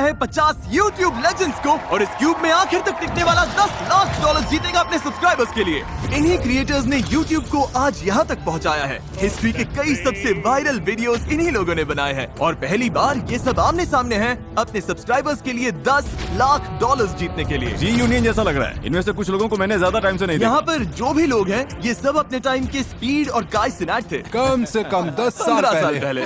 हैं 50 YouTube legends को और इस क्यूब में आखिर तक टिकने वाला $10 लाख जीतेगा अपने सब्सक्राइबर्स के लिए। इन्हीं क्रिएटर्स ने YouTube को आज यहाँ तक पहुँचाया है। हिस्ट्री के कई सबसे वायरल वीडियोस इन्हीं लोगों ने बनाए हैं और पहली बार ये सब आमने सामने हैं अपने सब्सक्राइबर्स के लिए $10 लाख जीतने के लिए। रीयूनियन जैसा लग रहा है। इनमें से कुछ लोगों को मैंने ज्यादा टाइम से नहीं देखा। यहाँ पर जो भी लोग हैं ये सब अपने टाइम के स्पीड और गाय सिनाट थे। कम से कम 10 साल 15 साल पहले।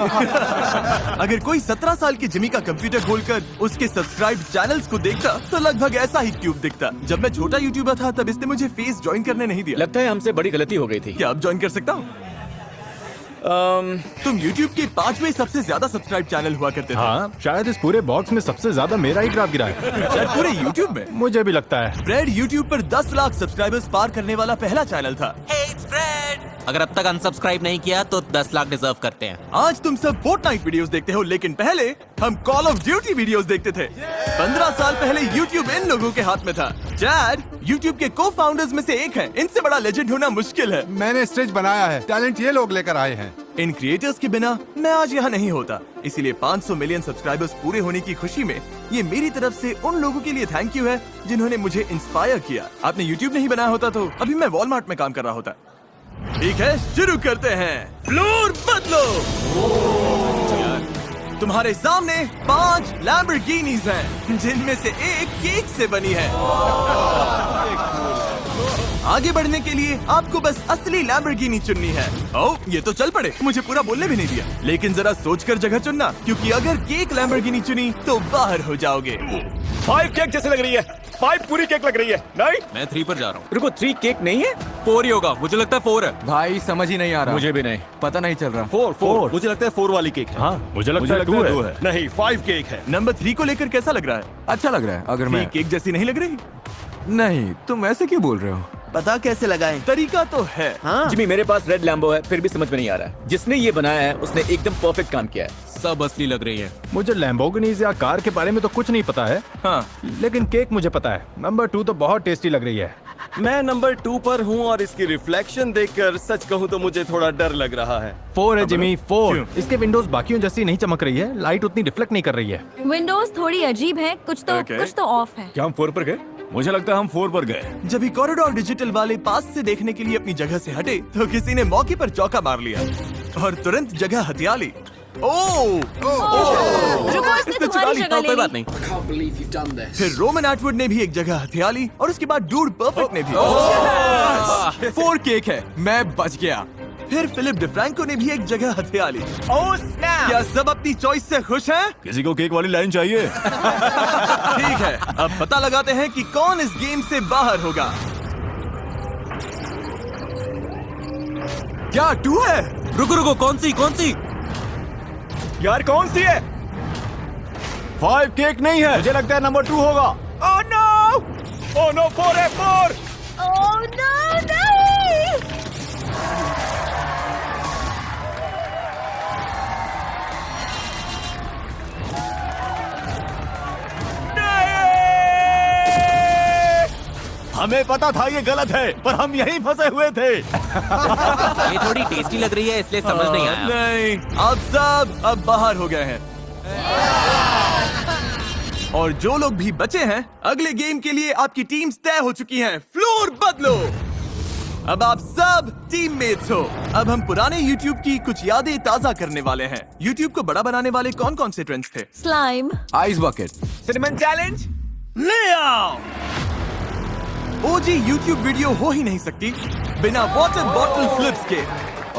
अगर कोई 17 साल के जिमी का कंप्यूटर खोलकर उसके सब्सक्राइब चैनल्स को देखता तो लगभग ऐसा ही क्यूब दिखता। जब मैं छोटा यूट्यूबर था तब इसने मुझे फेस ज्वाइन करने नहीं दिया। लगता है हमसे बड़ी गलती हो गई थी। क्या अब ज्वाइन कर सकता हूँ? तुम YouTube के 5वें सबसे ज्यादा सब्सक्राइब चैनल हुआ करते थे। हाँ, शायद इस पूरे बॉक्स में सबसे ज्यादा मेरा ही ग्राफ गिरा है। शायद पूरे YouTube में। मुझे भी लगता है। फ्रेड YouTube पर 10 लाख सब्सक्राइबर्स पार करने वाला पहला चैनल था। Hey, it's Fred! अगर अब तक अनसब्सक्राइब नहीं किया तो 10 लाख डिजर्व करते हैं। आज तुम सब फोर्टनाइट वीडियोस देखते हो, लेकिन पहले हम कॉल ऑफ ड्यूटी वीडियोस देखते थे। 15 साल पहले YouTube इन लोगों के हाथ में था। चैड YouTube के को फाउंडर्स में से एक है। इनसे बड़ा लेजेंड होना मुश्किल है। मैंने स्टेज बनाया है, टैलेंट ये लोग लेकर आए हैं। इन क्रिएटर्स के बिना मैं आज यहाँ नहीं होता। इसीलिए 500 मिलियन सब्सक्राइबर्स पूरे होने की खुशी में ये मेरी तरफ से उन लोगों के लिए थैंक यू है जिन्होंने मुझे इंस्पायर किया। आपने YouTube नहीं बनाया होता तो अभी मैं वॉलमार्ट में काम कर रहा होता। ठीक है, शुरू करते हैं। फ्लोर बदलो। तुम्हारे सामने 5 लैम्बोर्गिनीज हैं, जिनमें से एक केक से बनी है। आगे बढ़ने के लिए आपको बस असली लैम्बोर्गिनी चुननी है। ओह, ये तो चल पड़े, मुझे पूरा बोलने भी नहीं दिया। लेकिन जरा सोचकर जगह चुनना, क्योंकि अगर केक लैम्बोर्गिनी चुनी तो बाहर हो जाओगे। 5 केक जैसे लग रही है। 5 पूरी केक लग रही है। नहीं, मैं 3 पर जा रहा हूँ। रुको, 3 केक नहीं है। 4 ही होगा, मुझे लगता है 4 है। भाई समझ ही नहीं आ रहा। मुझे भी नहीं पता नहीं चल रहा। 4 मुझे लगता है 4 वाली केक है। हाँ, मुझे लगता है 2 है। नहीं, 5 केक है। नंबर 3 को लेकर कैसा लग रहा है? अच्छा लग रहा है। अगर मैं केक जैसी नहीं लग रही? नहीं, तुम ऐसे क्यों बोल रहे हो? पता कैसे लगाएं? तरीका तो है। जिमी, मेरे पास रेड लैम्बो है, फिर भी समझ में नहीं आ रहा है। जिसने ये बनाया है उसने एकदम परफेक्ट काम किया है। सब असली लग रही है। मुझे लैम्बोर्गिनीज या कार के बारे में तो कुछ नहीं पता है। हाँ, लेकिन केक मुझे पता है। नंबर 2 तो बहुत टेस्टी लग रही है। मैं नंबर 2 पर हूँ और इसकी रिफ्लेक्शन देखकर सच कहूँ तो मुझे थोड़ा डर लग रहा है। 4 है जिमी, 4। क्यों? इसके विंडोज बाकियों जैसी नहीं चमक रही है। लाइट उतनी रिफ्लेक्ट नहीं कर रही है। विंडोज थोड़ी अजीब है, कुछ तो ऑफ है। क्या हम 4 पर गए? मुझे लगता है हम 4 पर गए। जब भी कॉरिडोर डिजिटल वाले पास से देखने के लिए अपनी जगह से हटे तो किसी ने मौके पर चौका मार लिया और तुरंत जगह हथिया ली। रुको, इसने तुम्हारी जगह ले कोई ली। बात नहीं। फिर रोमन एटवुड ने भी एक जगह हथिया ली और उसके बाद डूड परफेक्ट ने भी। 4 केक है, मैं बच गया। फिर फिलिप डिफ्रैंको ने भी एक जगह हथिया ली। क्या सब अपनी चॉइस से खुश हैं? किसी को केक वाली लाइन चाहिए? ठीक है, अब पता लगाते हैं कि कौन इस गेम से बाहर होगा। क्या 2 है? रुको, कौन सी? यार कौन सी है? 5 केक नहीं है। मुझे लगता है नंबर 2 होगा। ओह नो, 4 है, 4। ओह नो, नहीं। हमें पता था ये गलत है, पर हम यहीं फंसे हुए थे। ये थोड़ी टेस्टी लग रही है इसलिए समझ नहीं आया। नहीं, आप सब अब बाहर हो गए हैं। और जो लोग भी बचे हैं, अगले गेम के लिए आपकी टीम्स तय हो चुकी हैं। फ्लोर बदलो। अब आप सब टीममेट्स हो। अब हम पुराने YouTube की कुछ यादें ताजा करने वाले हैं। YouTube को बड़ा बनाने वाले कौन कौन से ट्रेंड्स थे? Slime, ice bucket, cinnamon challenge, ले आओ। OG YouTube वीडियो हो ही नहीं सकती बिना वाटर बॉटल फ्लिप्स के।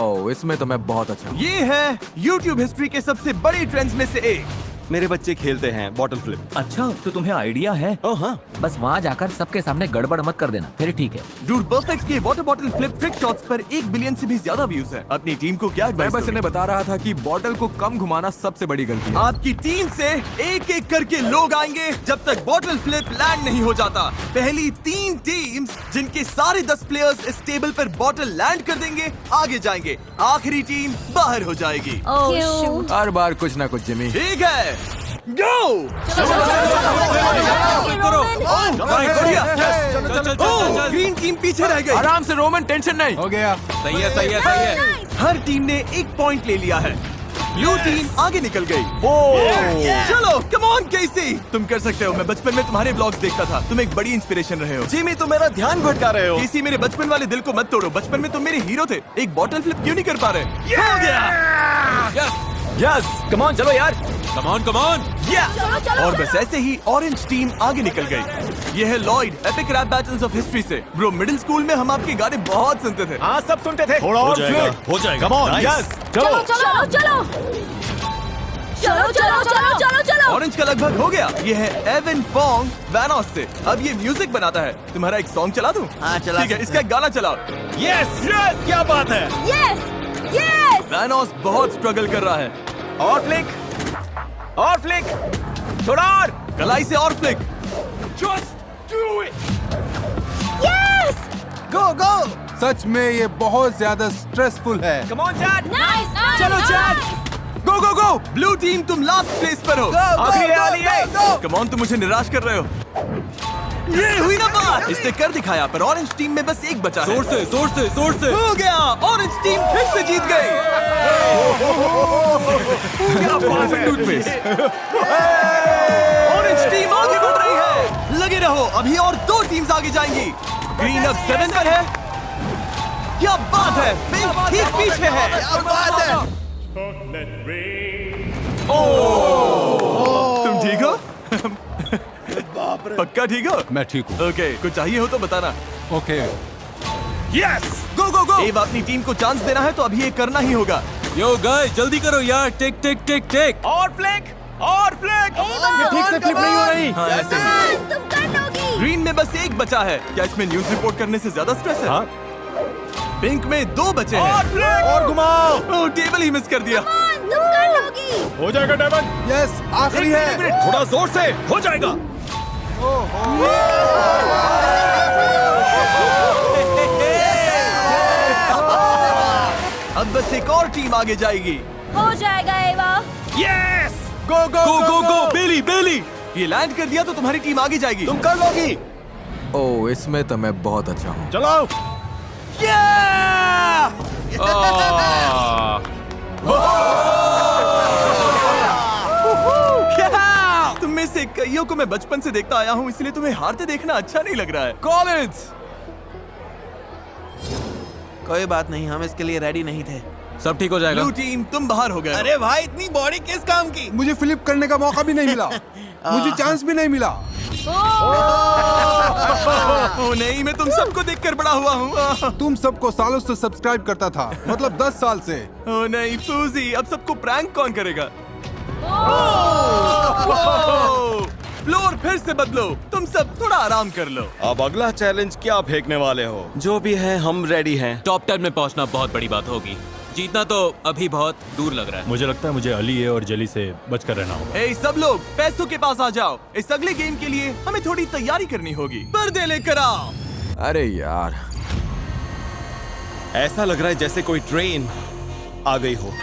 ओह इसमें तो मैं बहुत अच्छा हूँ। ये है YouTube हिस्ट्री के सबसे बड़े ट्रेंड्स में से एक। मेरे बच्चे खेलते हैं बॉटल फ्लिप। अच्छा, तो तुम्हें आइडिया है? ओह हाँ, बस वहाँ जाकर सबके सामने गड़बड़ मत कर देना, फिर ठीक है। डूड परफेक्ट के water bottle flip trick shots पर 1 बिलियन से भी ज्यादा व्यूज है। अपनी टीम को क्या मैं एडवाइस बस दोगे? इन्हें बता रहा था कि बॉटल को कम घुमाना सबसे बड़ी गलती है। आपकी टीम से एक एक करके लोग आएंगे जब तक बॉटल फ्लिप लैंड नहीं हो जाता। पहली 3 टीम्स जिनके सारे 10 प्लेयर्स इस टेबल पर बॉटल लैंड कर देंगे आगे जाएंगे। आखिरी टीम बाहर हो जाएगी। ओह शूट। हर बार कुछ ना कुछ जिमी। ठीक है, गो। ग्रीन टीम पीछे रह गई। आराम से रोमन, टेंशन नहीं। हो गया। सही है। हर टीम ने 1 पॉइंट ले लिया है। ब्लू टीम आगे निकल गई। चलो कम ऑन केसी, तुम कर सकते हो। मैं बचपन में तुम्हारे व्लॉग्स देखता था, तुम एक बड़ी इंस्पिरेशन रहे हो। जिमी तुम मेरा ध्यान भटका रहे हो। केसी मेरे बचपन वाले दिल को मत तोड़ो, बचपन में तुम मेरे हीरो थे। एक बॉटल फ्लिप क्यों नहीं कर पा रहे? हो गया। यस, कम ऑन, चलो यार। Come on come on. चलो चलो और बस ऐसे ही ऑरेंज टीम आगे निकल गई। ये है Lloyd, epic rap battles of history से। ब्रो, मिडिल स्कूल में हम आपके गाने बहुत सुनते थे। हाँ, सब सुनते थे। थोड़ा और flip। हो जाएगा। Come on, Nice. yes, चलो चलो। चलो चलो चलो चलो चलो चलो चलो। ऑरेंज का लगभग हो गया। ये है एवन फोंग वैनोस से। अब ये म्यूजिक बनाता है। तुम्हारा एक सॉन्ग चला दूं? हाँ, चला ठीक है, इसका एक गाना चलाओ। यस यस, क्या बात है। Yes yes. वैनोस बहुत स्ट्रगल कर रहा है। और फ्लिक, और फ्लिक, थोड़ा और। कलाई से और फ्लिक। यस। गो गो। सच में ये बहुत ज्यादा स्ट्रेसफुल है। Come on chat. नाइस। चलो चैट, गो गो गो। ब्लू टीम तुम लास्ट प्लेस पर हो। आखिरी वाली है। कम ऑन, तुम मुझे निराश कर रहे हो। ये हुई ना बात। इसने कर दिखाया, पर ऑरेंज टीम में बस एक बचा है। जोर से जोर से जोर से। हो गया, ऑरेंज टीम फिर से जीत गई। क्या बात है, टूथपेस्ट। ऑरेंज टीम आगे बढ़ रही है। लगे रहो, अभी और 2 टीम्स आगे जाएंगी। ग्रीन अब 7 पर है। क्या बात है, पिंक ठीक पीछे है। क्या बात है। तुम ठीक हो? पक्का ठीक हो? मैं ठीक हूँ। ओके, कुछ चाहिए हो तो बताना। ओके। यस। गो गो गो। एव अपनी टीम को चांस देना है तो अभी ये करना ही होगा। यो गाइस जल्दी करो यार। टिक टिक टिक टिक। और फ्लिक, और फ्लिक। ये ठीक से फ्लिप नहीं हो रही। हाँ, ऐसे ही। तुम कर लोगी। ग्रीन में बस एक बचा है। क्या इसमें न्यूज रिपोर्ट करने से ज्यादा स्ट्रेस है? हाँ। पिंक में 2 बचे और हैं। फ्लिक, और घुमाओ। ओह, टेबल ही मिस कर दिया। तुम कर लोगी। हो जाएगा डायमंड। यस, आखिरी है। थोड़ा जोर से, हो जाएगा। अब बस एक और टीम आगे जाएगी। हो जाएगा एवा। यस। गो गो गो गो गो बेली बेली। ये लैंड कर दिया तो तुम्हारी टीम आगे जाएगी। तुम कर लोगी। ओह, इसमें तो मैं बहुत अच्छा हूँ। चलो। तुम में से कईयों को मैं बचपन से देखता आया हूँ, इसलिए तुम्हें हारते देखना अच्छा नहीं लग रहा है। कॉलेज। कोई बात नहीं, हम इसके लिए रेडी नहीं थे। सब ठीक हो जाएगा। ब्लू टीम तुम बाहर हो गए। अरे भाई, इतनी बॉडी किस काम की? मुझे फ्लिप करने का मौका भी नहीं मिला। मुझे चांस भी नहीं मिला। ओह नहीं, मैं तुम सबको देखकर बड़ा हुआ हूँ। तुम सबको सालों से सब्सक्राइब करता था, मतलब 10 साल से। ओह नहीं फूजी, अब सबको प्रैंक कौन करेगा? फ्लोर फिर से बदलो। तुम सब थोड़ा आराम कर लो। अब अगला चैलेंज क्या फेंकने वाले हो? जो भी है, हम रेडी हैं। टॉप 10 में पहुंचना बहुत बड़ी बात होगी। जीतना तो अभी बहुत दूर लग रहा है। मुझे लगता है मुझे अली और जली से बचकर रहना होगा। ए सब लोग पैसों के पास आ जाओ। इस अगले गेम के लिए हमें थोड़ी तैयारी करनी होगी। पर्दे लेकर आओ। अरे यार, ऐसा लग रहा है जैसे कोई ट्रेन आ गई हो।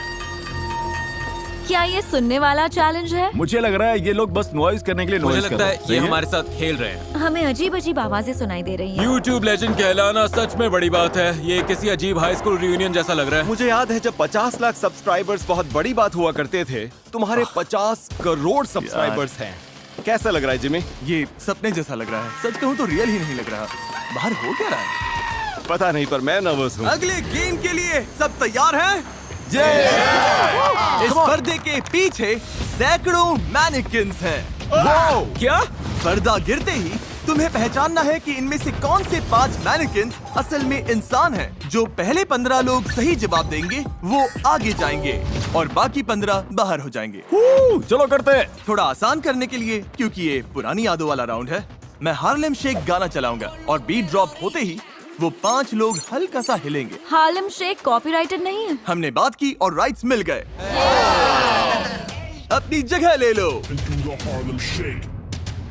क्या ये सुनने वाला चैलेंज है? मुझे लग रहा है ये लोग बस नॉइज करने के लिए मुझे नॉइज कर लगता रहे है हैं। ये सही हमारे साथ खेल रहे हैं। हमें अजीब अजीब आवाजें सुनाई दे रही हैं। YouTube लेजेंड कहलाना सच में बड़ी बात है। ये किसी अजीब हाई स्कूल रियूनियन जैसा लग रहा है। मुझे याद है जब 50 लाख सब्सक्राइबर्स बहुत बड़ी बात हुआ करते थे। तुम्हारे 50 करोड़ सब्सक्राइबर्स हैं। कैसा लग रहा है जिमी? ये सपने जैसा लग रहा है। सच कहूँ तो रियल ही नहीं लग रहा। बाहर हो क्या रहा है? पता नहीं, पर मैं नर्वस हूँ। अगले गेम के लिए सब तैयार हैं? इस पर्दे के पीछे सैकड़ों मैनिकिन्स हैं। क्या? पर्दा गिरते ही तुम्हें पहचानना है कि इनमें से कौन से 5 मैनिकिन्स असल में इंसान हैं। जो पहले 15 लोग सही जवाब देंगे वो आगे जाएंगे और बाकी 15 बाहर हो जाएंगे। चलो करते हैं। थोड़ा आसान करने के लिए, क्योंकि ये पुरानी यादों वाला राउंड है, मैं हार्लेम शेक गाना चलाऊंगा और बीट ड्रॉप होते ही वो 5 लोग हल्का सा हिलेंगे। हार्लेम शेक कॉपीराइटेड नहीं है। हमने बात की और राइट्स मिल गए। अपनी जगह ले लो।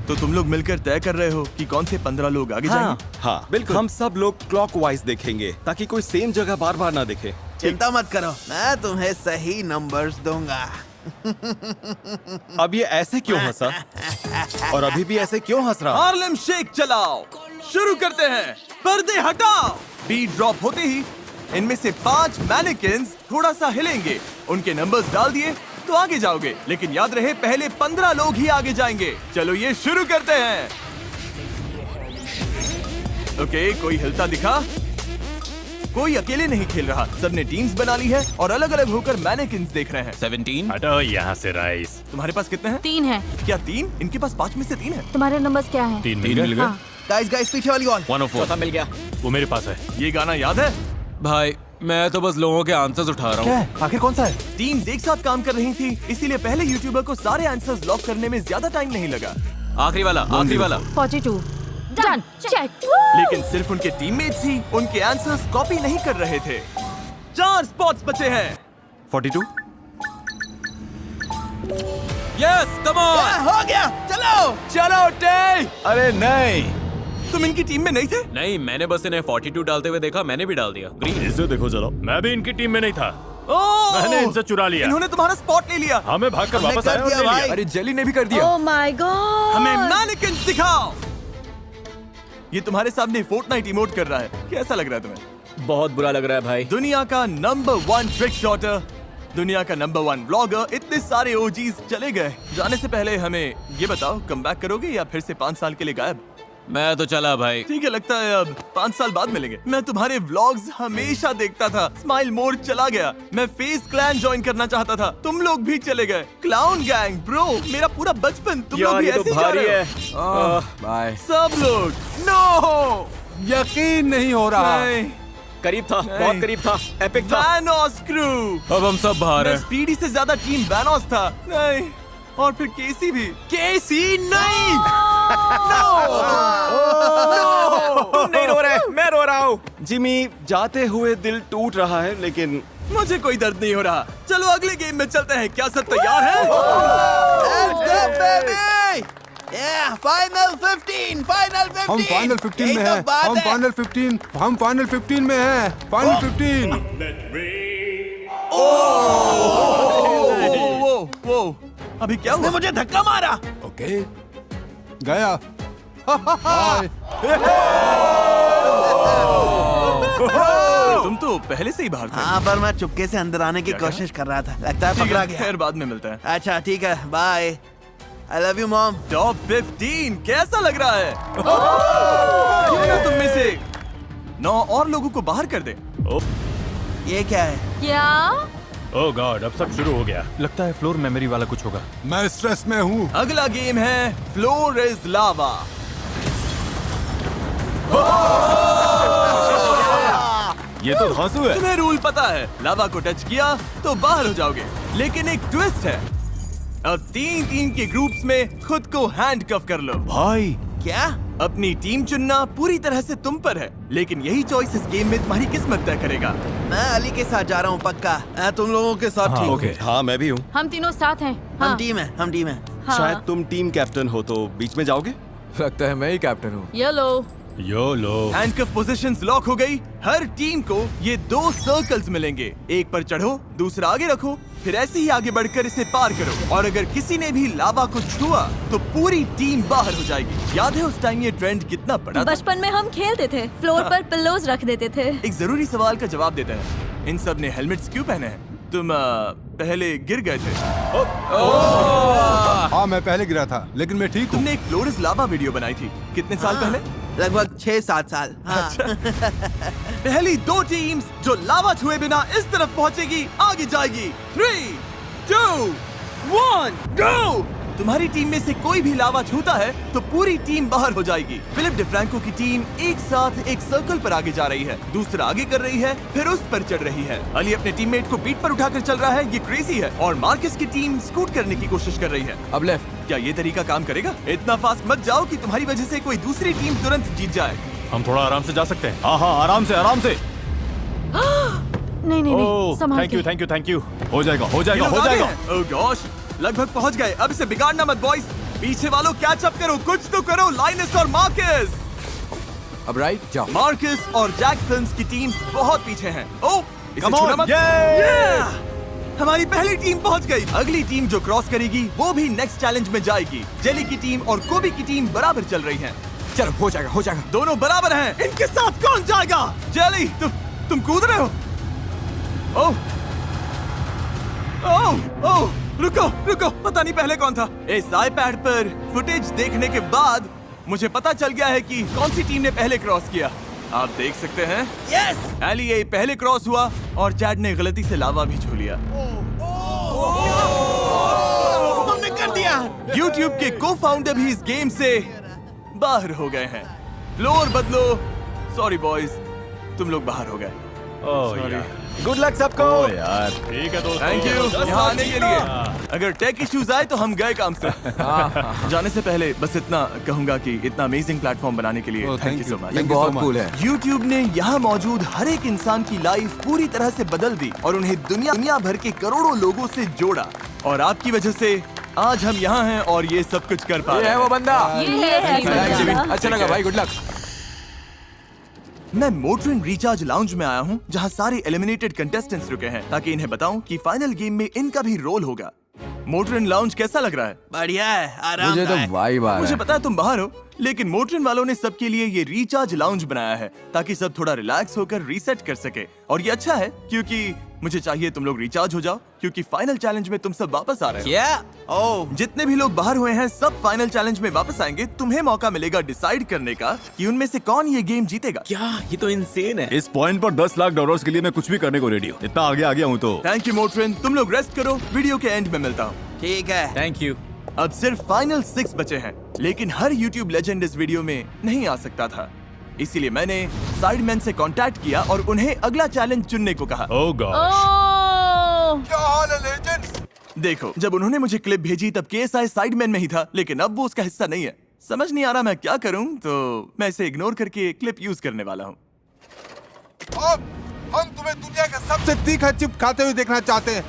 तो तुम लोग मिलकर तय कर रहे हो कि कौन से 15 लोग आगे जाएंगे? हाँ बिल्कुल। हम सब लोग क्लॉकवाइज देखेंगे ताकि कोई सेम जगह बार बार ना दिखे। चिंता मत करो, मैं तुम्हें सही नंबर्स दूंगा। अब ये ऐसे क्यों हंसा? और अभी भी ऐसे क्यों हंस रहा? हार्लेम शेक चलाओ। शुरू करते हैं। पर्दे हटाओ। बीट ड्रॉप होते ही इनमें से 5 मैनिकिन्स थोड़ा सा हिलेंगे। उनके नंबर्स डाल दिए तो आगे जाओगे, लेकिन याद रहे पहले 15 लोग ही आगे जाएंगे। चलो ये शुरू करते हैं। ओके, कोई हिलता दिखा? कोई अकेले नहीं खेल रहा, सबने टीम्स बना ली है और अलग अलग होकर मैनेकिन्स देख रहे हैं। 17। हटो यहाँ से राइस। तुम्हारे पास कितने हैं? 3 है। क्या 3? इनके पास 5 में से 3 है। तुम्हारे नंबर्स क्या है? 3 मिल गए। हाँ। गाइस पीछे वाली वॉल। 104। चौथा मिल गया। वो मेरे पास है। ये गाना याद है? भाई मैं तो बस लोगों के आंसर्स उठा रहा हूँ। आखिर कौन सा है? टीम्स एक साथ काम कर रही थी, इसीलिए पहले यूट्यूबर को सारे आंसर्स लॉक करने में ज्यादा टाइम नहीं लगा। आखिरी वाला, आखिरी वाला। 42। डन। चेक। लेकिन सिर्फ उनके टीममेट्स ही उनके आंसर्स कॉपी नहीं कर रहे थे। 4 स्पॉट्स बचे हैं। 42। Yes, come on. हो गया, चलो। चलो टे। अरे नहीं, तुम इनकी टीम में नहीं थे? नहीं, मैंने बस इन्हें 42 डालते हुए देखा, मैंने भी डाल दिया। ग्रीन। इसे देखो जरा, मैं भी इनकी टीम में नहीं था। ओह! मैंने इनसे चुरा लिया। इन्होंने तुम्हारा स्पॉट ले लिया। हमें भागकर हमने वापस कर आया और दिया ले लिया। भाई। अरे जेली ने भी कर दिया। Oh my God. हमें मैनिकिन्स दिखाओ। ये तुम्हारे सामने फोर्टनाइट इमोट कर रहा है, कैसा लग रहा है तुम्हें? बहुत बुरा लग रहा है भाई। दुनिया का नंबर 1 ट्रिक शॉटर, दुनिया का नंबर 1 व्लॉगर, इतने सारे ओजीज चले गए। जाने से पहले हमें ये बताओ, कमबैक करोगे या फिर से 5 साल के लिए गायब? मैं तो चला भाई। ठीक है, लगता है अब 5 साल बाद मिलेंगे। मैं तुम्हारे व्लॉग्स हमेशा देखता था। स्माइल मोड चला गया। मैं फेस क्लैन ज्वाइन करना चाहता था, तुम लोग भी चले गए। क्लाउन गैंग ब्रो, मेरा पूरा बचपन तुम लोग यार भी ये तो ऐसे ही जा भारी रहे है। हो। बाय। सब लोग नो। यकीन नहीं हो रहा। नहीं, करीब था, नहीं। बहुत करीब था, एपिक था। वैनोस क्रू। अब हम सब बाहर मैं हैं। स्पीडी से ज्यादा टीम वैनोस था। नहीं, और फिर केसी भी। केसी नहीं। तुम नहीं रो रहे, मैं रो रहा हूँ। जिमी, जाते हुए दिल टूट रहा है, लेकिन मुझे कोई दर्द नहीं हो रहा। चलो अगले गेम में चलते हैं। क्या सब तैयार हैं? Let's go, baby! Yeah, final 15, final 15. हम फाइनल 15 यही में तो हैं। बात हम है। फाइनल 15 में हैं। फाइनल 15। वो अभी क्या उसने हुआ? मुझे धक्का मारा। ओके, गया। तुम तो पहले से ही बाहर थे। हाँ, पर मैं चुपके से अंदर आने की कोशिश कर रहा था। लगता है ठीक पकड़ा है, गया। खैर बाद में मिलता है। अच्छा ठीक है, bye. I love you mom. Top 15 कैसा लग रहा है? क्यों ना तुम में से 9 और लोगों को बाहर कर दे। ये क्या है? क्या? ओह गॉड, अब सब शुरू हो गया। लगता है फ्लोर मेमोरी वाला कुछ होगा। मैं स्ट्रेस में हूँ। अगला गेम है फ्लोर इज लावा। ये तो धांसू है। तुम्हें रूल पता है, लावा को टच किया तो बाहर हो जाओगे। लेकिन एक ट्विस्ट है, अब 3-3 के ग्रुप्स में खुद को हैंडकफ कर लो। भाई क्या? अपनी टीम चुनना पूरी तरह से तुम पर है, लेकिन यही चॉइस इस गेम में तुम्हारी किस्मत तय करेगा। मैं अली के साथ जा रहा हूँ पक्का। मैं तुम लोगों के साथ हाँ, ठीक ओके। हूँ। हाँ, मैं भी हूँ। हम तीनों साथ हैं। हम हाँ। टीम है, हम टीम है। हाँ। शायद तुम टीम कैप्टन हो तो बीच में जाओगे। लगता है मैं ही कैप्टन हूँ। ये लो। यो लो। हैंडकफ पोजीशंस लॉक हो गई। हर टीम को ये 2 सर्कल्स मिलेंगे। एक पर चढ़ो, दूसरा आगे रखो, फिर ऐसे ही आगे बढ़कर इसे पार करो। और अगर किसी ने भी लावा को छुआ तो पूरी टीम बाहर हो जाएगी। याद है उस टाइम ये ट्रेंड कितना बड़ा था? बचपन में हम खेलते थे, फ्लोर पर पिल्लोज रख देते थे। एक जरूरी सवाल का जवाब देते हैं। इन सब ने हेलमेट्स क्यों पहने हैं? तुम पहले गिर गए थे। हाँ, मैं पहले गिरा था, लेकिन मैं ठीक हूँ। तुमने एक फ्लोर इज लावा वीडियो बनाई थी कितने साल पहले? लगभग 6-7 साल। हाँ। पहली 2 टीम्स जो लावा छुए बिना इस तरफ पहुंचेगी आगे जाएगी। 3, 2, 1, गो! तुम्हारी टीम में से कोई भी लावा छूता है तो पूरी टीम बाहर हो जाएगी। फिलिप डिफ्रैंको की टीम एक साथ एक सर्कल पर आगे जा रही है, दूसरा आगे कर रही है, फिर उस पर चढ़ रही है। अली अपने टीममेट को पीठ पर उठाकर चल रहा है, ये क्रेजी है। और मार्कस की टीम स्कूट करने की कोशिश कर रही है। अब लेफ्ट। क्या ये तरीका काम करेगा? इतना फास्ट मत जाओ कि तुम्हारी वजह से कोई दूसरी टीम तुरंत जीत जाए। हम थोड़ा आराम से जा सकते हैं। हाँ हाँ, आराम से आराम से। नहीं नहीं नहीं, ओह संभाल थैंक यू के। Thank you thank you. हो जाएगा हो ये जाएगा लोग हो आगे जाएगा। हैं। ओह गॉश, लगभग पहुंच गए। अब इसे बिगाड़ना मत बॉयज। पीछे वालों कैच अप करो, कुछ तो करो। लाइनस और मार्कस। अब राइट जाओ। मार्कस और जैक फिल्म्स की टीम बहुत पीछे हैं। ओह, इसे Come on, छूना मत। yay! Yeah! हमारी पहली टीम पहुंच गई। अगली टीम जो क्रॉस करेगी वो भी नेक्स्ट चैलेंज में जाएगी। जेली की टीम और कोबी की टीम बराबर चल रही हैं। चलो हो जाएगा हो जाएगा। दोनों बराबर हैं। इनके साथ कौन जाएगा? जेली तुम कूद रहे हो? ओह ओह ओह, रुको रुको, पता नहीं पहले कौन था। इस आईपैड पर फुटेज देखने के बाद मुझे पता चल गया है कि कौन सी टीम ने पहले क्रॉस किया। आप देख सकते हैं। यस, एलिए पहले क्रॉस हुआ और चैड ने गलती से लावा भी छू लिया। तुमने कर दिया। YouTube के को-फाउंडर भी इस गेम से बाहर हो गए हैं। फ्लोर बदलो। सॉरी बॉयज, तुम लोग बाहर हो गए। गुड लक सबको। यार ठीक है दोस्तों। थैंक यू यहाँ आने के लिए। अगर टेक इश्यूज आए तो हम गए काम से। जाने से पहले बस इतना कहूंगा कि इतना अमेजिंग प्लेटफॉर्म बनाने के लिए थैंक यू सो मच। ये बहुत कूल है। YouTube ने यहाँ मौजूद हर एक इंसान की लाइफ पूरी तरह से बदल दी और उन्हें दुनिया भर के करोड़ों लोगों से जोड़ा। और आपकी वजह से आज हम यहाँ हैं और ये सब कुछ कर पा ये रहे है हैं। वो बंदा। ये है Thanks, Jimmy. बंदा। अच्छा लगा भाई, गुड लक। मैं मोटरिन रिचार्ज लाउंज में आया हूँ जहाँ सारे एलिमिनेटेड कंटेस्टेंट्स रुके हैं ताकि इन्हें बताऊं कि फाइनल गेम में इनका भी रोल होगा। मोटरिन लाउंज कैसा लग रहा है? बढ़िया है, मुझे आरामदायक। तो वाइब आ रहा मुझे है। पता है तुम बाहर हो, लेकिन मोटरिन वालों ने सबके लिए ये रिचार्ज लाउंज बनाया है ताकि सब थोड़ा रिलैक्स होकर रीसेट कर सके। और ये अच्छा है क्योंकि मुझे चाहिए तुम लोग रिचार्ज हो जाओ क्योंकि फाइनल चैलेंज में तुम सब वापस आ रहे हो। क्या? ओह, जितने भी लोग बाहर हुए हैं सब फाइनल चैलेंज में वापस आएंगे। तुम्हें मौका मिलेगा डिसाइड करने का कि उनमें से कौन ये गेम जीतेगा। क्या, ये तो इंसेन है। इस पॉइंट पर $10 लाख के लिए मैं कुछ भी करने को रेडी हूँ। इतना आगे आ गया हूँ तो। थैंक यू मोटरिन, तुम लोग रेस्ट करो, वीडियो के एंड में मिलता हूँ। ठीक है। Thank you. अब सिर्फ फाइनल 6 बचे हैं, लेकिन हर YouTube लेजेंड इस वीडियो में नहीं आ सकता था। इसीलिए मैंने साइडमैन से कांटेक्ट किया और उन्हें अगला चैलेंज चुनने को कहा। ओह गॉड। ओह, क्या हाल है लेजेंड्स? देखो, जब उन्होंने मुझे क्लिप भेजी तब KSI साइडमैन में ही था, लेकिन अब वो उसका हिस्सा नहीं है। समझ नहीं आ रहा मैं क्या करूं, तो मैं इसे इग्नोर करके क्लिप यूज करने वाला हूं। अब हम तुम्हें दुनिया का सबसे तीखा चिप खाते हुए देखना चाहते हैं।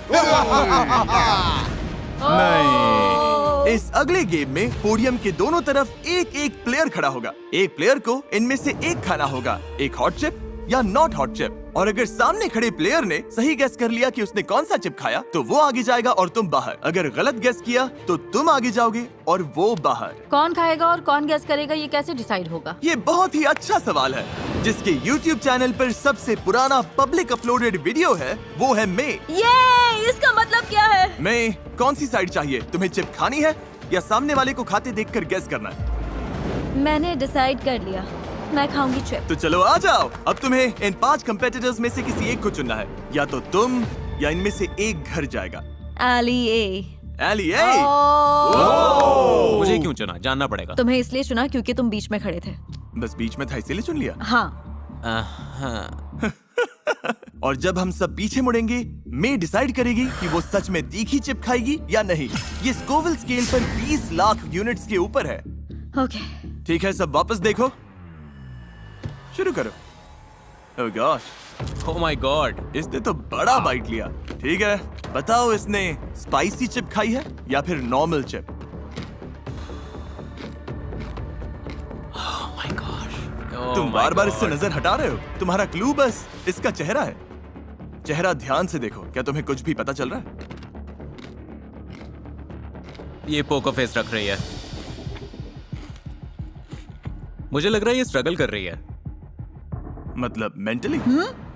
इस अगले गेम में पोडियम के दोनों तरफ एक एक प्लेयर खड़ा होगा। एक प्लेयर को इनमें से एक खाना होगा, एक हॉट चिप या नॉट हॉट चिप। और अगर सामने खड़े प्लेयर ने सही गेस कर लिया कि उसने कौन सा चिप खाया तो वो आगे जाएगा और तुम बाहर। अगर गलत गेस किया तो तुम आगे जाओगे और वो बाहर। कौन खाएगा और कौन गेस करेगा, ये कैसे डिसाइड होगा? ये बहुत ही अच्छा सवाल है। जिसके YouTube चैनल पर सबसे पुराना पब्लिक अपलोडेड वीडियो है वो है मे। ये इसका मतलब क्या है? मे, कौन सी साइड चाहिए? तुम्हें चिप खानी है या सामने वाले को खाते देखकर गेस करना है? मैंने डिसाइड कर लिया, मैं खाऊंगी चिप। तो चलो आ जाओ। अब तुम्हें इन 5 कंपेटिटर्स में से किसी एक को चुनना है। या तो तुम या इनमें से एक घर जाएगा। एली ए। मुझे क्यों चुना? जानना पड़ेगा। तुम्हें इसलिए चुना क्योंकि तुम बीच में खड़े थे। बस बीच में था इसीलिए चुन लिया। हाँ, हाँ। और जब हम सब पीछे मुड़ेंगे, मे डिसाइड करेगी कि वो सच में तीखी चिप खाएगी या नहीं। ये स्कोविल स्केल पर 20 लाख यूनिट्स के ऊपर है। ओके। ठीक है, सब वापस देखो, शुरू करो। ओह गॉश, ओह माय गॉड। इसने तो बड़ा बाइट लिया। ठीक है, बताओ इसने स्पाइसी चिप खाई है या फिर normal chip? Oh my God. तुम बार बार इससे नजर हटा रहे हो। तुम्हारा क्लू बस इसका चेहरा है। चेहरा ध्यान से देखो, क्या तुम्हें कुछ भी पता चल रहा है? ये पोकर फेस रख रही है। मुझे लग रहा है ये स्ट्रगल कर रही है। मतलब मेंटली?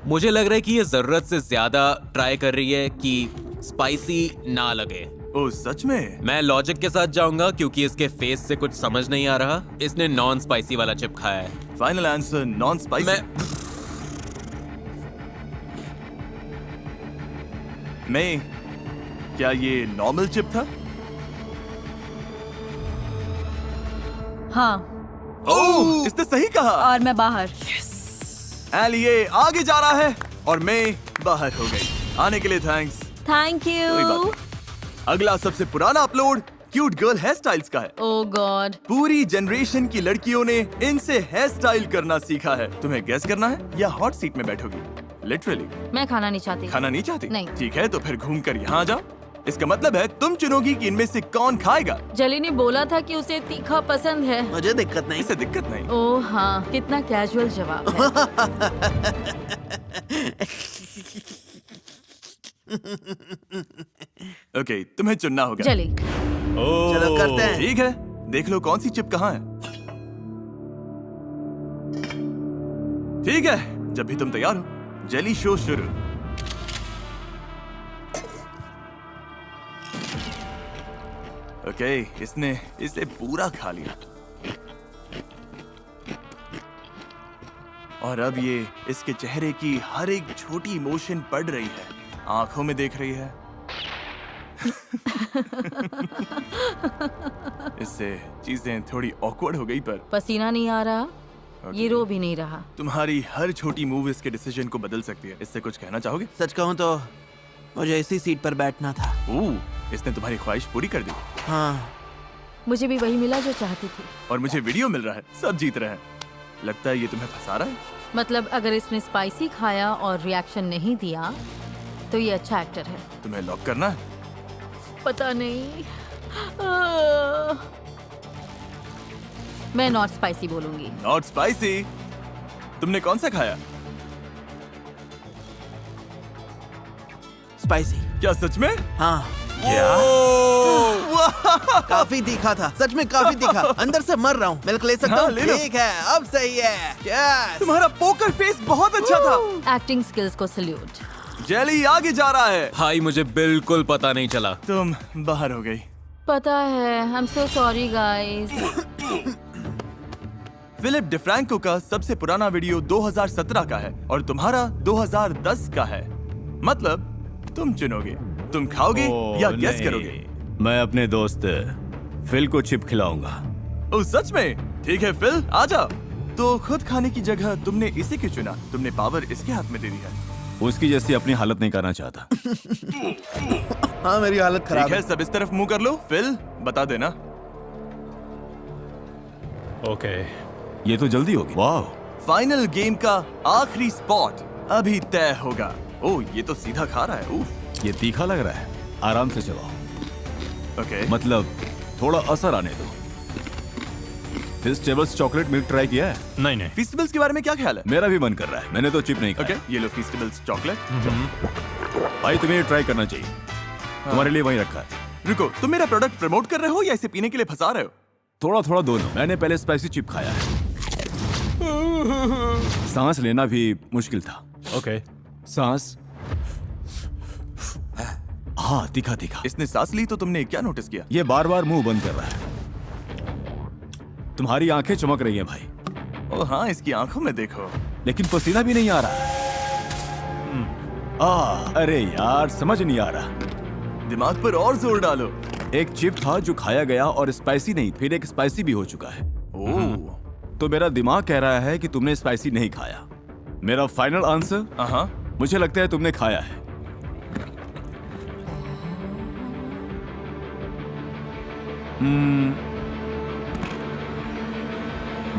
मुझे लग रहा है कि ये जरूरत से ज्यादा ट्राई कर रही है कि स्पाइसी ना लगे। ओह सच में? मैं लॉजिक के साथ जाऊंगा क्योंकि इसके फेस से कुछ समझ नहीं आ रहा। इसने नॉन स्पाइसी वाला चिप खाया है। Final answer non spicy. मैं क्या ये नॉर्मल चिप था? हाँ, ओह, इसने सही कहा। और मैं बाहर। एलिए आगे जा रहा है और मैं बाहर हो गई। आने के लिए थैंक्स। थैंक कोई यू। बात नहीं। अगला सबसे पुराना upload cute girl hair styles का है। ओह गॉड। पूरी जनरेशन की लड़कियों ने इनसे हेयर स्टाइल करना सीखा है। तुम्हें गेस करना है या हॉट सीट में बैठोगी? लिटरली। मैं खाना नहीं चाहती। खाना नहीं चाहती? नहीं। ठीक है, तो फिर घूम कर यहाँ आ जाओ। इसका मतलब है तुम चुनोगी कि इनमें से कौन खाएगा। जली ने बोला था कि उसे तीखा पसंद है। मुझे दिक्कत नहीं। इसे दिक्कत नहीं। ओह हाँ, कितना कैजुअल जवाब है। ओके, तुम्हें चुनना होगा। जली। चलो करते हैं। ठीक है, देख लो कौन सी चिप कहाँ है। ठीक है, जब भी तुम तैयार हो जेली शो शुरू। ओके, इसने इसे पूरा खा लिया और अब ये इसके चेहरे की हर एक छोटी इमोशन पढ़ रही है, आंखों में देख रही है। इससे चीजें थोड़ी ऑकवर्ड हो गई, पर पसीना नहीं आ रहा, ये रो भी नहीं रहा। तुम्हारी हर छोटी मूव इसके डिसीजन को बदल सकती है। इससे कुछ कहना चाहोगे? सच कहूँ तो मुझे इसी सीट पर बैठना था। इसने तुम्हारी ख्वाहिश पूरी कर दी। हाँ, मुझे भी वही मिला जो चाहती थी। और मुझे वीडियो मिल रहा है, सब जीत रहे हैं। लगता है ये तुम्हें फंसा रहा है। मतलब अगर इसने स्पाइसी खाया और रिएक्शन नहीं दिया तो ये अच्छा एक्टर है। तुम्हें लॉक करना है? पता नहीं। मैं नॉट स्पाइसी बोलूंगी। Not spicy? तुमने कौन सा खाया? स्पाइसी। क्या सच में? हाँ, वाह! काफी तीखा था, सच में काफी तीखा। अंदर से मर रहा हूँ। मिल्क ले सकता हाँ, हूँ? ले लो। ठीक है, अब सही है। Yes! तुम्हारा पोकर फेस बहुत अच्छा था। एक्टिंग स्किल्स को सल्यूट। जेली आगे जा रहा है। भाई मुझे बिल्कुल पता नहीं चला। तुम बाहर हो गई। पता है, I am so sorry guys. Philip DeFranco का सबसे पुराना वीडियो 2017 का है और तुम्हारा 2010 का है। मतलब तुम चुनोगे, तुम खाओगे या गेस करोगे। मैं अपने दोस्त फिल को चिप खिलाऊंगा। ओ सच में? ठीक है फिल, आ जाओ। तो खुद खाने की जगह तुमने इसे क्यों चुना? तुमने पावर इसके हाथ में दे दी है। उसकी जैसी अपनी हालत नहीं करना चाहता। हाँ, मेरी हालत खराब ठीक है, सब इस तरफ मुंह कर लो। फिल बता देना। ओके, ये तो जल्दी होगी। वाह, फाइनल गेम का आखिरी स्पॉट अभी तय होगा। ओह, ये तो सीधा खा रहा है। उफ। ये तीखा लग रहा है। आराम से चबाओ, ओके। मतलब थोड़ा असर आने दो। फेस्टिवल्स चॉकलेट मिल्क ट्राई किया है? नहीं। फेस्टिवल्स के बारे में क्या ख्याल है? मेरा भी मन कर रहा है। मैंने तो चिप नहीं खाया। ओके, ये लो फेस्टिवल्स चॉकलेट। भाई तुम्हें ये ट्राई करना चाहिए। तुम्हारे लिए वहीं रखा है। रुको, तुम मेरा प्रोडक्ट प्रमोट कर रहे हो या इसे पीने के लिए फंसा रहे हो? थोड़ा थोड़ा दोनों। मैंने पहले स्पाइसी चिप खाया है। सांस लेना भी मुश्किल था। ओके, सांस, हाँ, तीखा तीखा। इसने सांस ली तो तुमने क्या नोटिस किया? ये बार बार मुंह बंद कर रहा है। तुम्हारी आंखें चमक रही हैं भाई। ओह हाँ, इसकी आंखों में देखो। लेकिन पसीना भी नहीं आ रहा। अरे यार, समझ नहीं आ रहा। दिमाग पर और जोर डालो। एक चिप था जो खाया गया और स्पाइसी नहीं, फिर एक स्पाइसी भी हो चुका है। ओह। तो मेरा दिमाग कह रहा है कि तुमने स्पाइसी नहीं खाया। मेरा फाइनल आंसर, हाँ, मुझे लगता है तुमने खाया है।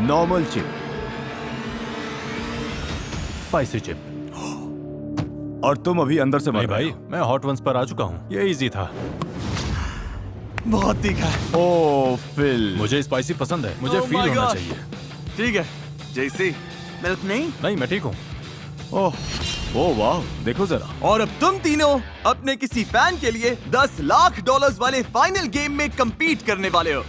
Normal chip, spicy chip. और तुम अभी अंदर से मर भाई, रहे हो। मैं हॉट वंस पर आ चुका हूँ। ये इजी था। बहुत तीखा है। ओ फिल, मुझे स्पाइसी पसंद है। मुझे Oh फील my होना God. चाहिए। ठीक है, जैसे। मिल्क नहीं? नहीं, मैं ठीक हूँ। ओह वाह, देखो जरा। और अब तुम तीनों अपने किसी फैन के लिए $10 लाख वाले फाइनल गेम में compete करने वाले हो।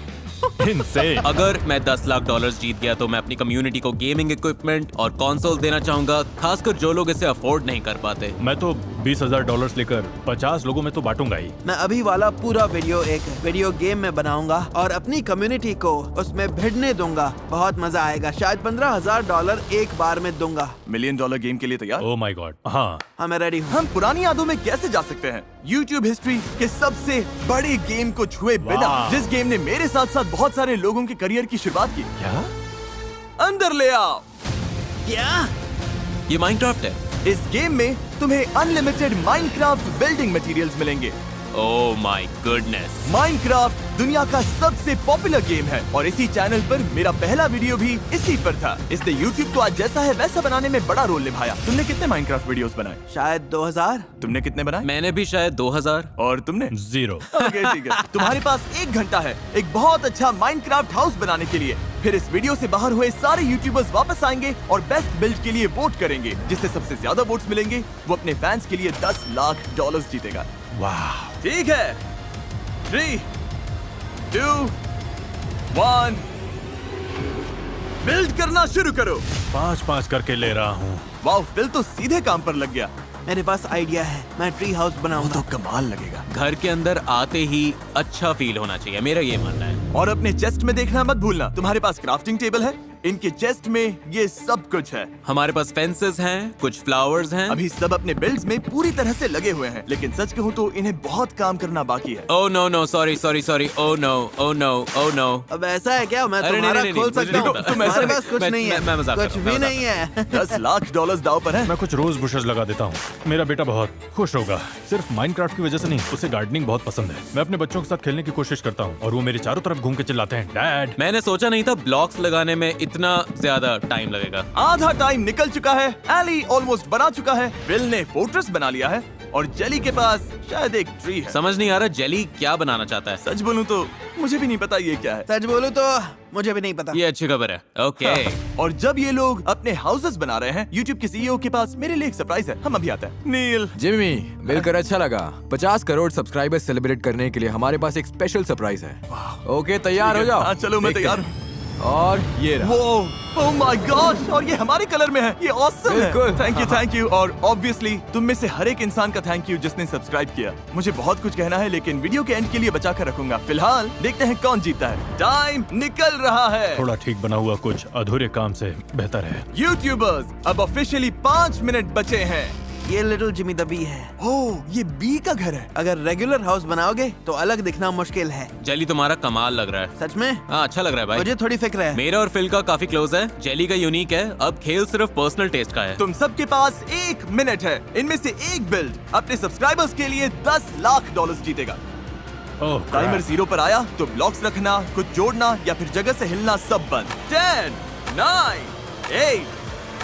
इनसे अगर मैं $10 लाख जीत गया तो मैं अपनी कम्युनिटी को गेमिंग इक्विपमेंट और कंसोल देना चाहूंगा, खासकर जो लोग इसे अफोर्ड नहीं कर पाते। मैं तो $20,000 लेकर 50 लोगों में तो बांटूंगा ही। मैं अभी वाला पूरा वीडियो एक वीडियो गेम में बनाऊंगा और अपनी कम्युनिटी को उसमें भिड़ने दूंगा। बहुत मजा आएगा। शायद $15,000 एक बार में दूंगा। $1 मिलियन गेम के लिए तैयार? Oh my God. हाँ, हाँ, मैं रेडी हूँ। हम पुरानी यादों में कैसे जा सकते हैं? YouTube हिस्ट्री के सबसे बड़े गेम को छुए बिना, वाह। जिस गेम ने मेरे साथ साथ बहुत सारे लोगों के करियर की शुरुआत की। क्या? अंदर ले आओ। क्या? ये माइनक्राफ्ट है। इस गेम में तुम्हें अनलिमिटेड माइनक्राफ्ट बिल्डिंग मटेरियल्स मिलेंगे। Oh my goodness. माइनक्राफ्ट दुनिया का सबसे पॉपुलर गेम है और इसी चैनल पर मेरा पहला वीडियो भी इसी पर था। इसने YouTube को आज जैसा है वैसा बनाने में बड़ा रोल निभाया। तुमने कितने माइनक्राफ्ट वीडियोस बनाए? शायद 2000। तुमने कितने बनाए? मैंने भी शायद 2000। और तुमने? 0। ओके, ठीक है। तुम्हारे पास 1 घंटा है एक बहुत अच्छा माइनक्राफ्ट हाउस बनाने के लिए। फिर इस वीडियो से बाहर हुए सारे यूट्यूबर्स वापस आएंगे और बेस्ट बिल्ड के लिए वोट करेंगे। जिससे सबसे ज्यादा वोट्स मिलेंगे वो अपने फैंस के लिए $10 लाख जीतेगा। वाह। ठीक है, 3, 2, 1 बिल्ड करना शुरू करो। 5-5 करके ले रहा हूँ। वाओ, फिल तो सीधे काम पर लग गया। मेरे पास आइडिया है, मैं ट्री हाउस बनाऊंगा। तो कमाल लगेगा। घर के अंदर आते ही अच्छा फील होना चाहिए, मेरा ये मानना है। और अपने चेस्ट में देखना मत भूलना, तुम्हारे पास क्राफ्टिंग टेबल है, इनके चेस्ट में ये सब कुछ है। हमारे पास फेंसेस हैं, कुछ फ्लावर्स हैं। अभी सब अपने बिल्ड्स में पूरी तरह से लगे हुए हैं, लेकिन सच कहूँ तो इन्हें बहुत काम करना बाकी है। Oh no no, sorry sorry sorry, oh no, oh no, oh no. अब ऐसा है क्या? मैं अरे तुम्हारा नहीं, खोल मुझे सकता नहीं हूँ। पता। तुम्हारे पास कुछ मैं- नहीं है। मैं मजाक कर कुछ रहा हूँ, भी मैं नहीं है। $10 लाख दाव पर है। मैं कुछ रोज बुशेस लगा देता हूँ, मेरा बेटा बहुत खुश होगा। सिर्फ माइनक्राफ्ट की वजह से नहीं, उसे गार्डनिंग बहुत पसंद है। मैं अपने बच्चों के साथ खेलने की कोशिश करता हूँ और वो मेरे चारों तरफ घूम के चिल्लाते हैं, डैड। मैंने सोचा नहीं था ब्लॉक्स लगाने में इतना ज्यादा टाइम लगेगा। आधा टाइम निकल चुका है, एली ऑलमोस्ट बना चुका है, विल ने फोर्ट्रेस बना लिया है और जेली के पास शायद एक ट्री है। समझ नहीं आ रहा जेली क्या बनाना चाहता है। सच बोलूं तो मुझे भी नहीं पता ये क्या है। सच बोलूं तो मुझे भी नहीं पता। ये अच्छी खबर है। ओके। और जब ये लोग अपने हाउसेस बना रहे हैं, YouTube के CEO के पास मेरे लिए एक सरप्राइज है। हम अभी आते हैं। नील, जिमी, मिलकर अच्छा लगा। 50 करोड़ सब्सक्राइबर सेलिब्रेट करने के लिए हमारे पास एक स्पेशल सरप्राइज है। ओके, तैयार हो जाओ। हाँ चलो, मैं देखते तैयार हैं। हूँ। और ये रहा। ओह माय गॉड, और ये हमारे कलर में है, ये ऑसम है। बिल्कुल। थैंक यू और ऑब्वियसली तुम में से हर एक इंसान का थैंक यू जिसने सब्सक्राइब किया। मुझे बहुत कुछ कहना है, लेकिन वीडियो के एंड के लिए बचा कर रखूंगा। फिलहाल देखते हैं कौन जीतता है। टाइम निकल रहा है। थोड़ा ठीक बना हुआ कुछ अधूरे काम से बेहतर है। यूट्यूबर्स, अब ऑफिशियली 5 मिनट बचे हैं। ये लिटिल जिमी द बी है। ओह, ये बी का घर है। अगर रेगुलर हाउस बनाओगे तो अलग दिखना मुश्किल है। जेली तुम्हारा कमाल लग रहा है। सच में? हाँ, अच्छा लग रहा है भाई। मुझे थोड़ी फिक्र है। मेरा और फिल का काफी क्लोज है। जेली का यूनिक है। अब खेल सिर्फ पर्सनल टेस्ट का है। तुम सबके पास 1 मिनट है। इनमें से एक बिल्ड अपने सब्सक्राइबर्स के लिए $10 लाख जीतेगा। ओह, टाइमर 0 पर आया तो ब्लॉक्स रखना, कुछ जोड़ना या फिर जगह से हिलना सब बंद। 10, 9, 8,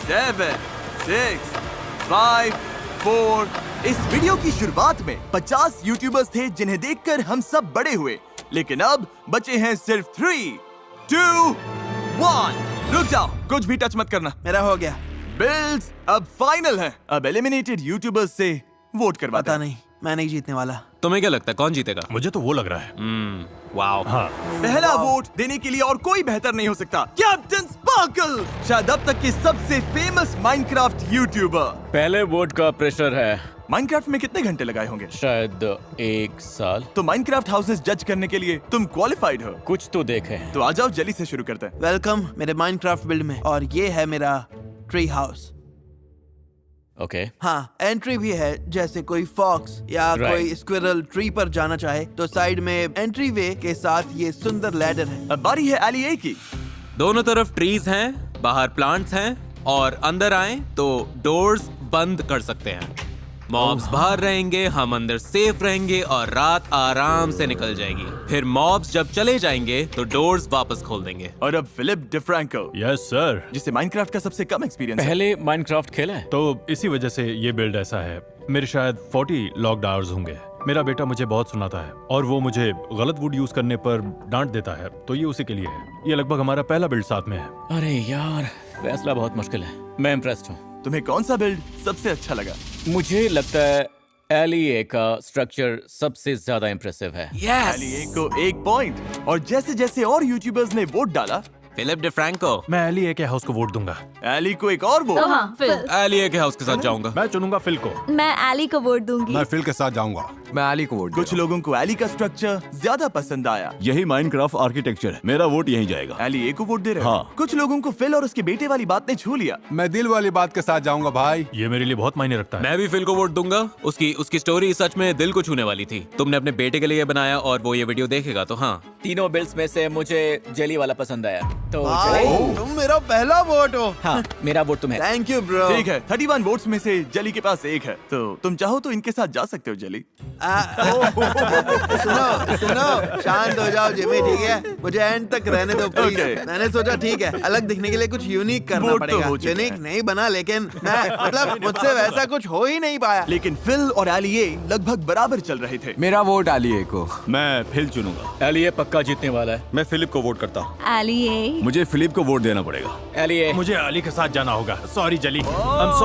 7, 6, 5, 4। इस वीडियो की शुरुआत में 50 यूट्यूबर्स थे जिन्हें देखकर हम सब बड़े हुए, लेकिन अब बचे हैं सिर्फ 3, 2, 1। रुक जाओ, कुछ भी टच मत करना। मेरा हो गया। बिल्ड्स अब फाइनल है। अब एलिमिनेटेड यूट्यूबर्स से वोट करवाते पता हैं। नहीं, मैं नहीं जीतने वाला। तुम्हें क्या लगता है कौन जीतेगा? मुझे तो वो लग रहा है। वाओ। हाँ, पहला वोट देने के लिए और कोई बेहतर नहीं हो सकता, कैप्टन स्पार्कल, शायद अब तक के सबसे फेमस माइनक्राफ्ट यूट्यूबर। पहले वोट का प्रेशर है, माइनक्राफ्ट में कितने घंटे लगाए होंगे? शायद 1 साल। तो माइनक्राफ्ट हाउसेस जज करने के लिए तुम क्वालिफाइड हो। कुछ तो देखे हैं। तो आ जाओ, जेली से शुरू करते हैं। वेलकम मेरे माइनक्राफ्ट बिल्ड में। और ये है मेरा ट्री हाउस। ओके। हाँ, एंट्री भी है, जैसे कोई फॉक्स या Right. कोई स्क्विरल ट्री पर जाना चाहे तो साइड में एंट्री वे के साथ ये सुंदर लैडर है। अब बारी है एली ए की। दोनों तरफ ट्रीज हैं, बाहर प्लांट्स हैं और अंदर आए तो डोर्स बंद कर सकते हैं। मॉब्स बाहर रहेंगे, हम अंदर सेफ रहेंगे और रात आराम से निकल जाएगी। फिर मॉब्स जब चले जाएंगे तो डोर्स वापस खोल देंगे। और अब फिलिप डिफ्रैंको, यस सर। जिसे माइनक्राफ्ट का सबसे कम एक्सपीरियंस है। पहले माइनक्राफ्ट खेला है? तो इसी वजह से ये बिल्ड ऐसा है। मेरे शायद 40 लॉक्ड आवर्स होंगे। मेरा बेटा मुझे बहुत सुनाता है और वो मुझे गलत वुड यूज करने पर डांट देता है, तो ये उसी के लिए है। ये लगभग हमारा पहला बिल्ड साथ में है। अरे यार, फैसला बहुत मुश्किल है। मैं इम्प्रेस्ड हूँ। तुम्हें कौन सा बिल्ड सबसे अच्छा लगा? मुझे लगता है एलिए का स्ट्रक्चर सबसे ज्यादा इम्प्रेसिव है। एली ए को 1 पॉइंट। और जैसे जैसे और यूट्यूबर्स ने वोट डाला, फिलिप डिफ्रैंको। मैं एलिए के हाउस को वोट दूंगा। एली को एक और वोट। हाँ, फिल। एलिए के हाउस के साथ जाऊंगा। मैं चुनूंगा फिल को। मैं एली को वोट दूंगी। मैं फिल के साथ जाऊंगा। मैं एली को वोट कुछ लोगों को एली का स्ट्रक्चर ज्यादा पसंद आया। यही माइनक्राफ्ट आर्किटेक्चर है। मेरा वोट यहीं जाएगा। एली ए को वोट दे रहे हो? हाँ। कुछ लोगों को फिल और उसके बेटे वाली बात ने छू लिया। मैं दिल वाली बात के साथ जाऊंगा भाई। ये मेरे लिए बहुत मायने रखता है। मैं भी फिल को वोट दूंगा। उसकी स्टोरी सच में दिल को छूने वाली थी। तुमने अपने बेटे के लिए बनाया और वो ये वीडियो देखेगा तो हाँ। तीनों बिल्ड्स में से मुझे जेली वाला पसंद आया, तो भाई, तुम मेरा पहला वोट हो। हाँ, मेरा वोट तुम्हें। Thank you bro. ठीक है, 31 वोट्स में से जेली के पास 1 है, तो तुम चाहो तो इनके साथ जा सकते हो जेली। सुनो सुनो, शांत हो जाओ जिमी, ठीक है? मुझे एंड तक रहने दो प्लीज। Okay. मैंने सोचा ठीक है, अलग दिखने के लिए कुछ यूनिक करना वोट तो पड़ेगा। हो चुके यूनिक हैं। नहीं बना, लेकिन मैं मतलब मुझसे वैसा कुछ हो ही नहीं पाया। लेकिन फिल और एली ए लगभग बराबर चल रहे थे। मेरा वोट एली ए को। मैं फिल चुनूंगा। एलिए पक्का जीतने वाला है। मैं फिलिप को वोट करता हूँ। एली ए। मुझे फिलिप को वोट देना पड़ेगा। एलिए। मुझे अली के साथ जाना होगा। सॉरी जली। I'm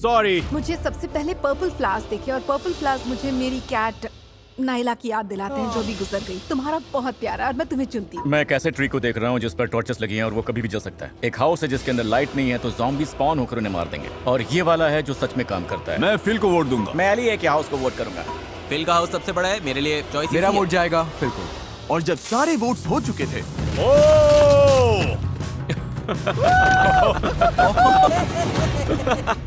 sorry। मुझे सबसे पहले पर्पल फ्लावर्स दिखे और पर्पल फ्लावर्स मुझे मेरी कैट नाइला की याद दिलाते हैं जो भी गुजर गई। तुम्हारा बहुत प्यारा और मैं तुम्हें चुनती हूँ। मैं एक ऐसे ट्री को देख रहा हूँ जिस पर टॉर्चेस लगी हैं और वो कभी भी जल सकता है। एक हाउस है जिसके अंदर लाइट नहीं है तो ज़ॉम्बी स्पॉन होकर उन्हें मार देंगे। और ये वाला है जो सच में काम करता है। मैं फिल को वोट दूंगा। मैं एली के हाउस को वोट करूंगा। फिल का हाउस सबसे बड़ा है, मेरे लिए चॉइस मेरा वोट जाएगा फिल को। और जब सारे वोट्स हो चुके थे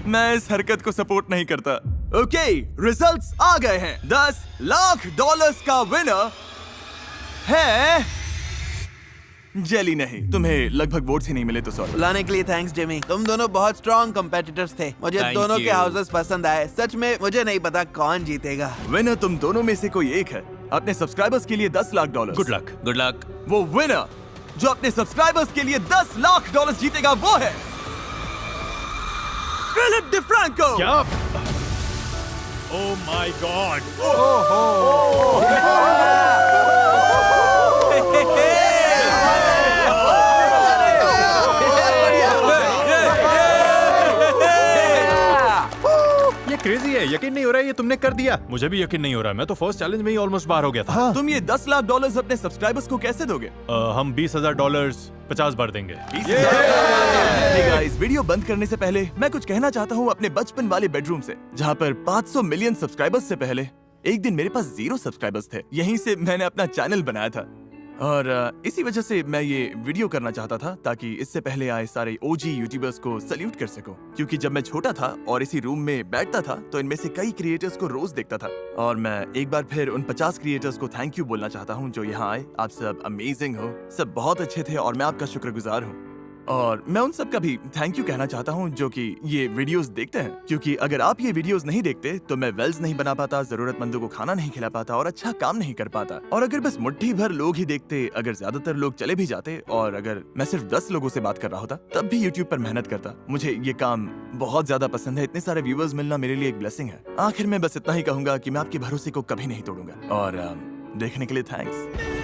मैं इस हरकत को सपोर्ट नहीं करता। ओके, रिजल्ट्स आ गए हैं। $10 लाख का विनर है जेली। नहीं, तुम्हें लगभग वोट्स ही नहीं मिले तो सॉरी। लाने के लिए थैंक्स जिमी। तुम दोनों बहुत स्ट्रॉन्ग कॉम्पिटिटर्स थे। मुझे Thank दोनों के you. हाउसेस पसंद आए। सच में मुझे नहीं पता कौन जीतेगा। विनर तुम दोनों में से कोई एक है। अपने सब्सक्राइबर्स के लिए $10 lakh. Good luck. Good luck. वो विनर जो अपने सब्सक्राइबर्स के लिए $10 लाख जीतेगा वो है फिलिप डिफ्रैंको। क्या? Oh my God. ये क्रेजी है, यकीन नहीं हो रहा है ये तुमने कर दिया। मुझे भी यकीन नहीं हो रहा है, मैं तो फर्स्ट चैलेंज में ही ऑलमोस्ट बाहर हो गया था। तुम ये $10 लाख अपने सब्सक्राइबर्स को कैसे दोगे? हम $20,000 50 बार देंगे। Hey guys, वीडियो बंद करने से पहले मैं कुछ कहना चाहता हूँ अपने बचपन वाले बेडरूम से, जहाँ पर 500 मिलियन सब्सक्राइबर्स से पहले एक दिन मेरे पास 0 सब्सक्राइबर्स थे। यहीं से मैंने अपना चैनल बनाया था और इसी वजह से मैं ये वीडियो करना चाहता था ताकि इससे पहले आए सारे ओजी यूट्यूबर्स को सल्यूट कर सकूं। क्योंकि जब मैं छोटा था और इसी रूम में बैठता था तो इनमें से कई क्रिएटर्स को रोज देखता था और मैं एक बार फिर उन 50 क्रिएटर्स को थैंक यू बोलना चाहता हूं जो यहाँ आए। आप सब अमेजिंग हो, सब बहुत अच्छे थे और मैं आपका शुक्रगुजार हूँ। और मैं उन सब का भी थैंक यू कहना चाहता हूँ जो कि ये वीडियोस देखते हैं, क्योंकि अगर आप ये वीडियोस नहीं देखते तो मैं वेल्स नहीं बना पाता, जरूरतमंदों को खाना नहीं खिला पाता और अच्छा काम नहीं कर पाता। और अगर बस मुट्ठी भर लोग ही देखते, अगर ज्यादातर लोग चले भी जाते और अगर मैं सिर्फ 10 लोगों से बात कर रहा होता तब भी यूट्यूब पर मेहनत करता। मुझे ये काम बहुत ज्यादा पसंद है। इतने सारे व्यूअर्स मिलना मेरे लिए एक ब्लेसिंग है। आखिर में बस इतना ही कहूंगा कि मैं आपके भरोसे को कभी नहीं तोड़ूंगा और देखने के लिए थैंक्स।